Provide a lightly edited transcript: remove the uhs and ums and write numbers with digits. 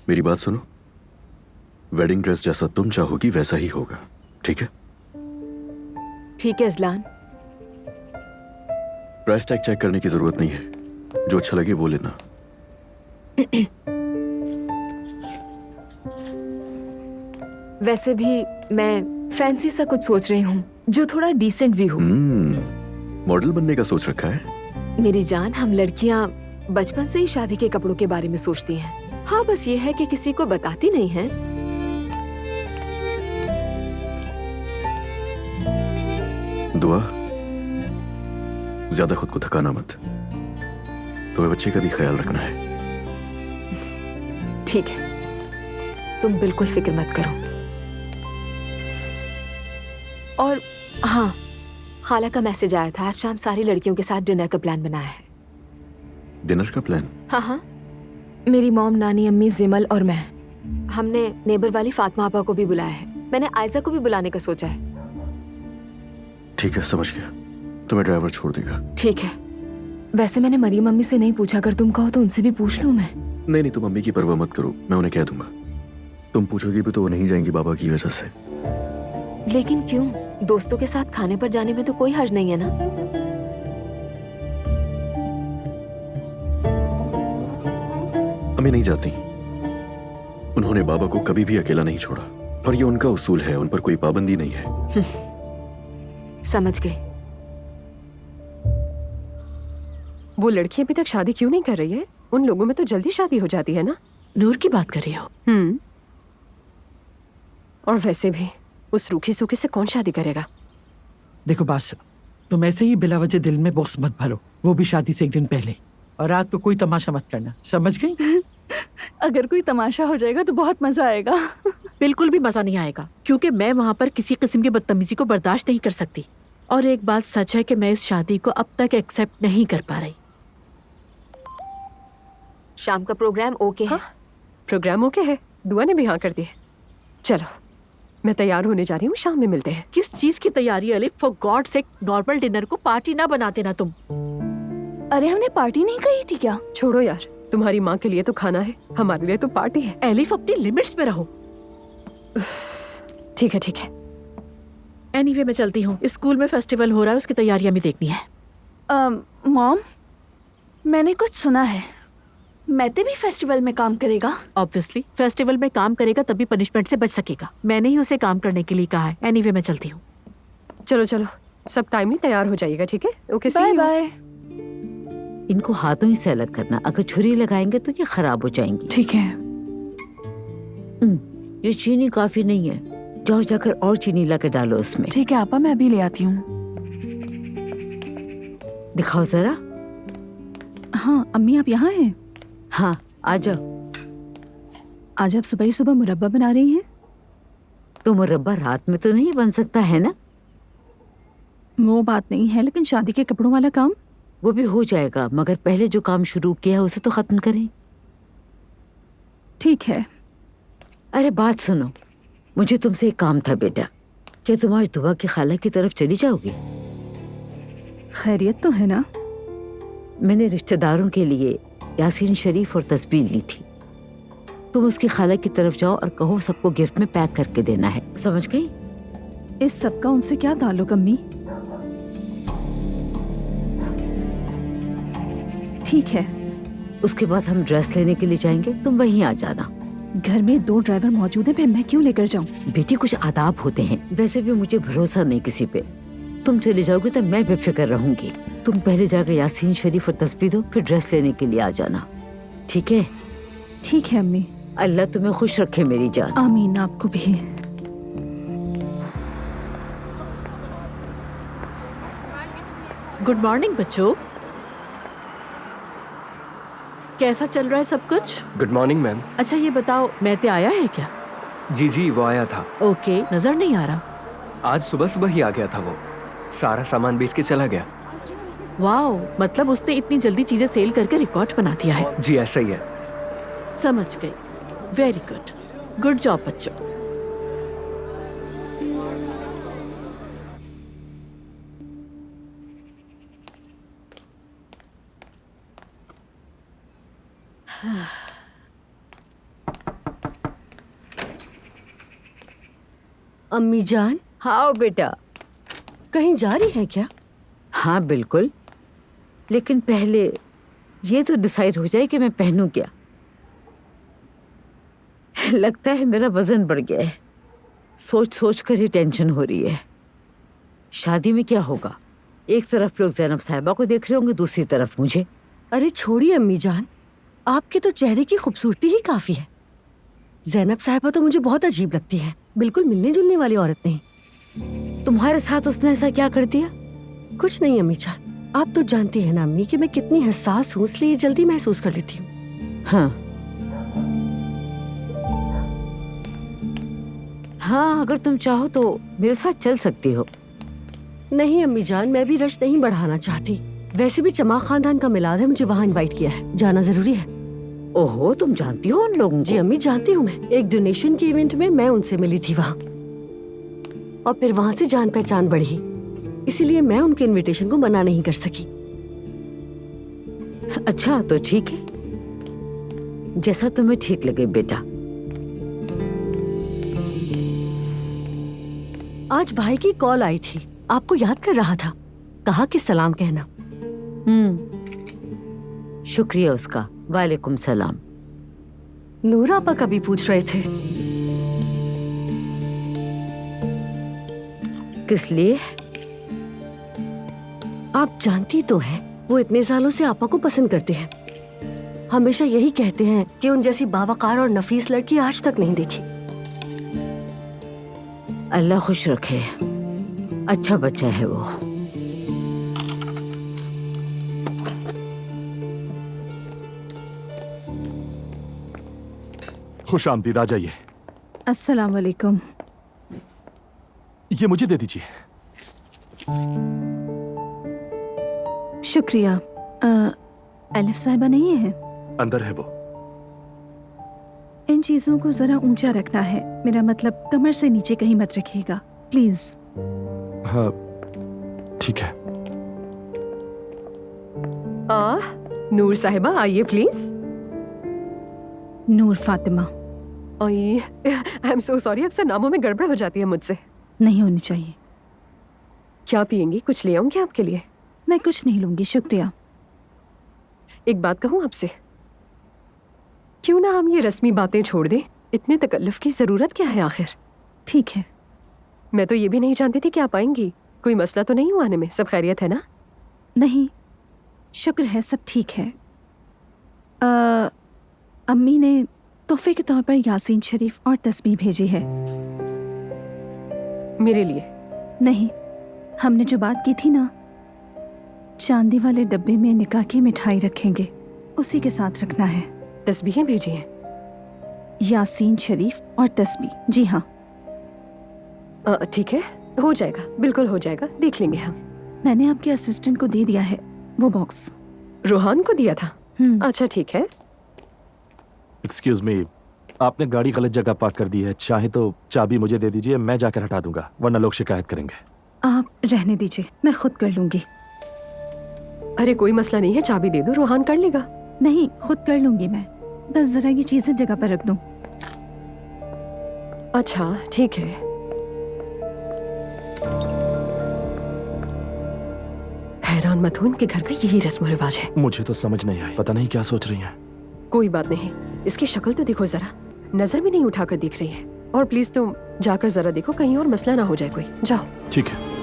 मेरी बात सुनो, वेडिंग ड्रेस जैसा तुम चाहोगी वैसा ही होगा, ठीक है? ठीक है अजलान। प्राइस टैग चेक करने की जरूरत नहीं है, जो अच्छा लगे वो लेना। वैसे भी मैं फैंसी सा कुछ सोच रही हूँ जो थोड़ा डिसेंट भी हो। मॉडल बनने का सोच रखा है? मेरी जान, हम लड़कियाँ बचपन से ही शादी के कपड़ों के बारे में सोचती हैं। हाँ, बस ये है कि किसी को बताती नहीं है। दुआ, ज्यादा खुद को थकाना मत, तुम्हें बच्चे का भी ख्याल रखना है। ठीक है, तुम बिल्कुल फिक्र मत करो। और हाँ, खाला का मैसेज आया था, आज शाम सारी लड़कियों के साथ डिनर का प्लान बनाया है। डिनर का प्लान? हाँ हाँ, मेरी मॉम, नानी, अम्मी, जिमल और मैं। हमने नेबर वाली फातिमा आपा को भी बुलाया है। मैंने आयजा को भी बुलाने का सोचा है। ठीक है, समझ गया। तुम्हें ड्राइवर छोड़ देगा। ठीक है। वैसे मैंने मरियम मम्मी से नहीं पूछा, अगर तुम कहो तो उनसे भी पूछ लूं मैं। नहीं, तुम मम्मी की परवाह मत करो, मैं उन्हें कह दूंगा। तुम पूछोगी भी तो वो नहीं जाएंगी बाबा की वजह से। लेकिन क्यों? दोस्तों के साथ खाने पर जाने में तो कोई हर्ज नहीं है ना? अम्मी नहीं जाती। उन्होंने बाबा को कभी भी अकेला नहीं छोड़ा और ये उनका उसूल है, उन पर कोई पाबंदी नहीं है। समझ गई। वो लड़की अभी तक शादी क्यों नहीं कर रही है? उन लोगों में तो जल्दी शादी हो जाती है ना? नूर की बात कर रही हो? और वैसे भी उस रूखी सूखी से कौन शादी करेगा? देखो बास, तुम ऐसे ही बिला वजह दिल में बॉक्स मत भरो, वो भी शादी से एक दिन पहले। और रात को कोई तमाशा मत करना, समझ गई? अगर कोई तमाशा हो जाएगा तो बहुत मजा आएगा। बिल्कुल भी मजा नहीं आएगा, क्योंकि मैं वहाँ पर किसी किस्म की बदतमीजी को बर्दाश्त नहीं कर सकती। और एक बात सच है कि मैं इस शादी को अब तक एक्सेप्ट नहीं कर पा रही। शाम का प्रोग्राम ओके है? हाँ, प्रोग्राम ओके है। दुआ ने भी हाँ कर दी है। चलो, मैं तैयार होने जा रही हूँ, शाम में मिलते हैं। किस चीज की तैयारी Ali? For God sake, normal dinner को पार्टी ना बनाते ना तुम। अरे हमने पार्टी नहीं कही थी क्या? छोड़ो यार, तुम्हारी माँ के लिए तो खाना है, हमारे लिए तो पार्टी है। एलिफ, अपनी लिमिट्स में रहो। ठीक है ठीक है। एनीवे मैं चलती हूँ, स्कूल में फेस्टिवल हो रहा है, उसकी तैयारियां भी देखनी है। मॉम, मैंने कुछ सुना है मैते भी फेस्टिवल में काम करेगा। ऑब्वियसली फेस्टिवल में काम करेगा तभी पनिशमेंट से बच सकेगा। मैंने ही उसे काम करने के लिए कहा है। एनीवे मैं चलती हूँ। चलो चलो, सब टाइम नहीं तैयार हो जाइएगा, ठीक है? Okay, bye bye. इनको हाथों ही से अलग करना, अगर छुरी लगाएंगे तो ये खराब हो जाएंगी। ठीक है। ये चीनी काफी नहीं है, जाओ जाकर और चीनी ला के डालो उसमें। ठीक है आपा, मैं अभी ले आती हूँ। दिखाओ जरा। हाँ अम्मी, आप यहाँ हैं? हाँ, आ जाओ। आज आप सुबह ही सुबह मुरब्बा बना रही हैं? तो मुरब्बा रात में तो नहीं बन सकता है ना? वो बात नहीं है, लेकिन शादी के कपड़ों वाला काम? वो भी हो जाएगा, मगर पहले जो काम शुरू किया है उसे तो खत्म करें। ठीक है। अरे बात सुनो, मुझे तुमसे एक काम था बेटा। क्या तुम आज दुआ की खाला की तरफ चली जाओगी? खैरियत तो है ना? मैंने रिश्तेदारों के लिए यासीन शरीफ और तस्बीह ली थी। तुम उसकी खाला की तरफ जाओ और कहो सबको गिफ्ट में पैक करके देना है, समझ गई? इस सब का उनसे क्या ताल्लुक अम्मी? ठीक है। उसके बाद हम ड्रेस लेने के लिए जाएंगे, तुम वहीं आ जाना। घर में 2 ड्राइवर मौजूद हैं, फिर मैं क्यों लेकर जाऊं? बेटी कुछ आदाब होते हैं, वैसे भी मुझे भरोसा नहीं किसी पे। तुम चले जाओगे तो मैं बेफिक्र रहूंगी। तुम पहले जाकर यासीन शरीफ और तस्बीह दो, फिर ड्रेस लेने के लिए आ जाना, ठीक है? ठीक है अम्मी। अल्लाह तुम्हें खुश रखे मेरी जान। आमीन, आपको भी। गुड मॉर्निंग बच्चों, कैसा चल रहा है सब कुछ? Good morning ma'am. अच्छा ये बताओ, मैते आया है क्या? जी जी, वो आया था। ओके, नजर नहीं आ रहा। आज सुबह सुबह ही आ गया था वो, सारा सामान बेच के चला गया। वाओ, मतलब उसने इतनी जल्दी चीजें सेल करके रिकॉर्ड बना दिया है। जी ऐसा ही है। समझ गई, वेरी गुड, गुड जॉब बच्चों। अम्मी जान, हाँ बेटा। कहीं जा रही है क्या? हाँ बिल्कुल, लेकिन पहले ये तो डिसाइड हो जाए कि मैं पहनूं क्या। लगता है मेरा वजन बढ़ गया है। सोच सोच कर ही टेंशन हो रही है। शादी में क्या होगा? एक तरफ लोग ज़ैनब साहिबा को देख रहे होंगे, दूसरी तरफ मुझे। अरे छोड़िए अम्मी जान, आपके तो चेहरे की खूबसूरती ही काफी है। ज़ैनब साहिबा तो मुझे बहुत अजीब लगती है, बिल्कुल मिलने जुलने वाली औरत नहीं। तुम्हारे साथ उसने ऐसा क्या कर दिया? कुछ नहीं अम्मी जान, आप तो जानती है ना अम्मी कि मैं कितनी हसास हूँ, इसलिए जल्दी महसूस कर लेती हूँ। हाँ, अगर तुम चाहो तो मेरे साथ चल सकती हो। नहीं अम्मी जान, मैं भी रश नहीं बढ़ाना चाहती। वैसे भी चमाक खानदान का मिलाद है, मुझे वहाँ इनवाइट किया है, जाना जरूरी है। ओहो, तुम जानती हो उन लोगों को? जी अम्मी जानती हूँ मैं, एक डोनेशन के इवेंट में मैं उनसे मिली थी वहाँ, और फिर वहाँ से जान पहचान बढ़ी, इसीलिए मैं उनके इनविटेशन को मना नहीं कर सकी। अच्छा तो ठीक है, जैसा तुम्हें ठीक लगे बेटा। आज भाई की कॉल आई थी, आपको याद कर रहा था, कहा कि सलाम कहना। शुक्रिया उसका। वालेकुम सलाम। नूरा आपा कभी पूछ रहे थे। किस लिए? आप जानती तो हैं, वो इतने सालों से आपा को पसंद करते हैं। हमेशा यही कहते हैं कि उन जैसी बावकार और नफीस लड़की आज तक नहीं देखी। अल्लाह खुश रखे, अच्छा बच्चा है वो। खुश आमदीद, आ जाइए। अस्सलाम वालेकुम। ये मुझे दे दीजिए। शुक्रिया। अलिफ साहिबा नहीं है? अंदर है वो। इन चीजों को जरा ऊंचा रखना है, मेरा मतलब कमर से नीचे कहीं मत रखिएगा प्लीज। हाँ ठीक है। नूर साहिबा आइए please. Noor Fatima. I am so sorry, अक्सर नामों में गड़बड़ हो जाती है मुझसे। नहीं होनी चाहिए। क्या पियेंगी? कुछ ले आऊंगी आपके लिए? मैं कुछ नहीं लूंगी, शुक्रिया। एक बात कहूँ आपसे, क्यों ना हम ये रस्मी बातें छोड़ दें? इतने तकल्लुफ की जरूरत क्या है आखिर? ठीक है। मैं तो ये भी नहीं जानती थी कि आप आएंगी। कोई मसला तो नहीं हुआ आने में? सब खैरियत है ना? नहीं, शुक्र है, सब ठीक है। अम्मी ने तोहफे के तौर पर यासीन शरीफ और तस्बीह भेजी है। मेरे लिए? नहीं, हमने जो बात की थी ना, चांदी वाले डब्बे में निकाह की मिठाई रखेंगे, उसी के साथ रखना है। तस्बीहें भेजी हैं? यासीन शरीफ और तस्बीह, जी हाँ। ठीक है, हो जाएगा, बिल्कुल हो जाएगा, देख लेंगे हम। मैंने आपके असिस्टेंट को दे दिया है वो बॉक्स। रोहान को दिया था? अच्छा ठीक है। एक्सक्यूज मी, आपने गाड़ी गलत जगह पार्क कर दी है। चाहे तो चाबी मुझे दे दीजिए, मैं जाकर हटा दूंगा, वरना लोग शिकायत करेंगे। आप रहने दीजिए, मैं खुद कर लूंगी। अरे कोई मसला नहीं है, चाबी दे दो, रोहान कर लेगा। नहीं, खुद कर लूंगी मैं, बस जरा ये चीजें जगह पर रख दूं। अच्छा ठीक है। हैरान मत हो, उनके घर का यही रस्म रिवाज है। मुझे तो समझ नहीं आई, पता नहीं क्या सोच रही हैं। कोई बात नहीं, इसकी शक्ल तो देखो जरा, नजर भी नहीं उठाकर दिख रही है। और प्लीज तुम जाकर जरा देखो, कहीं और मसला ना हो जाए कोई। जाओ। ठीक है।